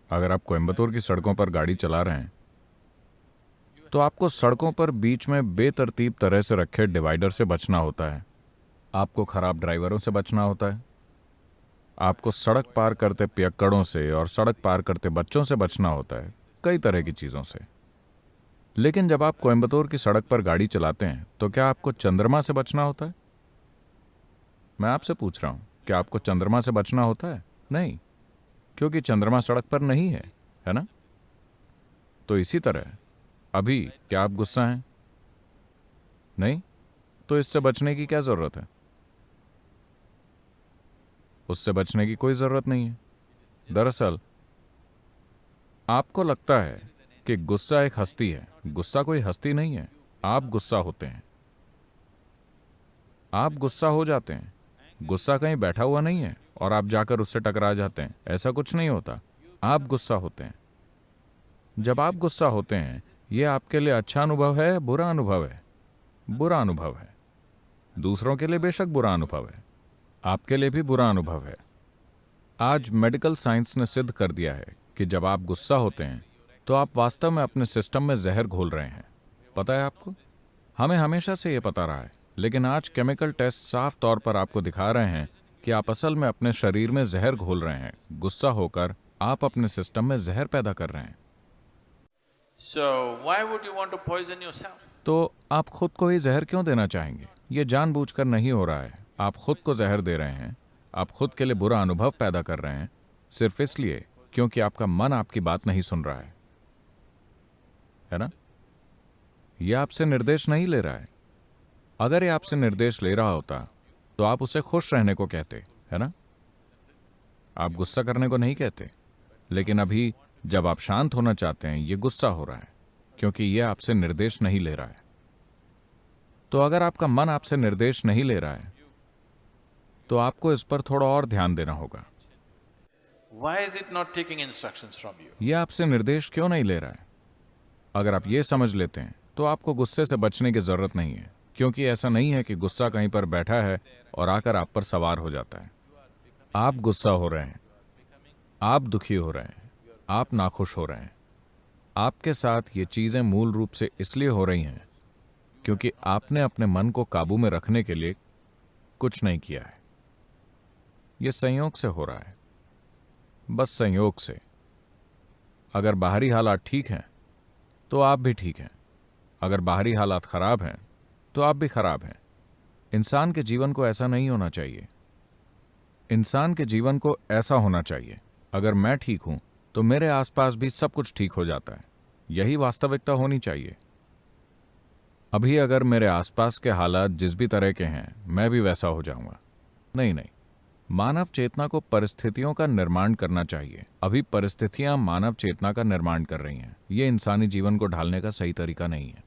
अगर आप कोयंबतूर की सड़कों पर गाड़ी चला रहे हैं तो आपको सड़कों पर बीच में बेतरतीब तरह से रखे डिवाइडर से बचना होता है। आपको खराब ड्राइवरों से बचना होता है। आपको सड़क पार करते पियक्कड़ों से और सड़क पार करते बच्चों से बचना होता है, कई तरह की चीज़ों से। लेकिन जब आप कोयंबतूर की सड़क पर गाड़ी चलाते हैं तो क्या आपको चंद्रमा से बचना होता है? मैं आपसे पूछ रहा हूं, क्या आपको चंद्रमा से बचना होता है? नहीं, क्योंकि चंद्रमा सड़क पर नहीं है ना? तो इसी तरह अभी क्या आप गुस्सा हैं? नहीं, तो इससे बचने की क्या जरूरत है? उससे बचने की कोई जरूरत नहीं है। दरअसल आपको लगता है कि गुस्सा एक हस्ती है। गुस्सा कोई हस्ती नहीं है। आप गुस्सा होते हैं, आप गुस्सा हो जाते हैं। गुस्सा कहीं बैठा हुआ नहीं है और आप जाकर उससे टकरा जाते हैं, ऐसा कुछ नहीं होता। आप गुस्सा होते हैं। जब आप गुस्सा होते हैं, यह आपके लिए अच्छा अनुभव है, बुरा अनुभव है? बुरा अनुभव है। दूसरों के लिए बेशक बुरा अनुभव है, आपके लिए भी बुरा अनुभव है। आज मेडिकल साइंस ने सिद्ध कर दिया है कि जब आप गुस्सा होते हैं तो आप वास्तव में अपने सिस्टम में जहर घोल रहे हैं। पता है आपको? हमें हमेशा से यह पता रहा है, लेकिन आज केमिकल टेस्ट साफ तौर पर आपको दिखा रहे हैं कि आप असल में अपने शरीर में जहर घोल रहे हैं। गुस्सा होकर आप अपने सिस्टम में जहर पैदा कर रहे हैं। So why would you want to poison yourself? तो आप खुद को ही जहर क्यों देना चाहेंगे? ये जानबूझकर नहीं हो रहा है। आप खुद को जहर दे रहे हैं। आप खुद के लिए बुरा अनुभव पैदा कर रहे हैं, सिर्फ इसलिए क्योंकि आपका मन आपकी बात नहीं सुन रहा है ना? यह आपसे निर्देश नहीं ले रहा है। अगर ये आपसे निर्देश ले रहा होता तो आप उसे खुश रहने को कहते, है ना? आप गुस्सा करने को नहीं कहते। लेकिन अभी जब आप शांत होना चाहते हैं, ये गुस्सा हो रहा है क्योंकि यह आपसे निर्देश नहीं ले रहा है। तो अगर आपका मन आपसे निर्देश नहीं ले रहा है तो आपको इस पर थोड़ा और ध्यान देना होगा। Why is it not taking instructions from you? यह आपसे निर्देश क्यों नहीं ले रहा है? अगर आप ये समझ लेते हैं तो आपको गुस्से से बचने की जरूरत नहीं है, क्योंकि ऐसा नहीं है कि गुस्सा कहीं पर बैठा है और आकर आप पर सवार हो जाता है। आप गुस्सा हो रहे हैं, आप दुखी हो रहे हैं, आप नाखुश हो रहे हैं। आपके साथ ये चीजें मूल रूप से इसलिए हो रही हैं क्योंकि आपने अपने मन को काबू में रखने के लिए कुछ नहीं किया है। यह संयोग से हो रहा है, बस संयोग से। अगर बाहरी हालात ठीक हैं तो आप भी ठीक हैं। अगर बाहरी हालात खराब हैं तो आप भी खराब हैं। इंसान के जीवन को ऐसा नहीं होना चाहिए। इंसान के जीवन को ऐसा होना चाहिए, अगर मैं ठीक हूं तो मेरे आसपास भी सब कुछ ठीक हो जाता है। यही वास्तविकता होनी चाहिए। अभी अगर मेरे आसपास के हालात जिस भी तरह के हैं, मैं भी वैसा हो जाऊंगा। नहीं नहीं, मानव चेतना को परिस्थितियों का निर्माण करना चाहिए। अभी परिस्थितियां मानव चेतना का निर्माण कर रही हैं। ये इंसानी जीवन को ढालने का सही तरीका नहीं है।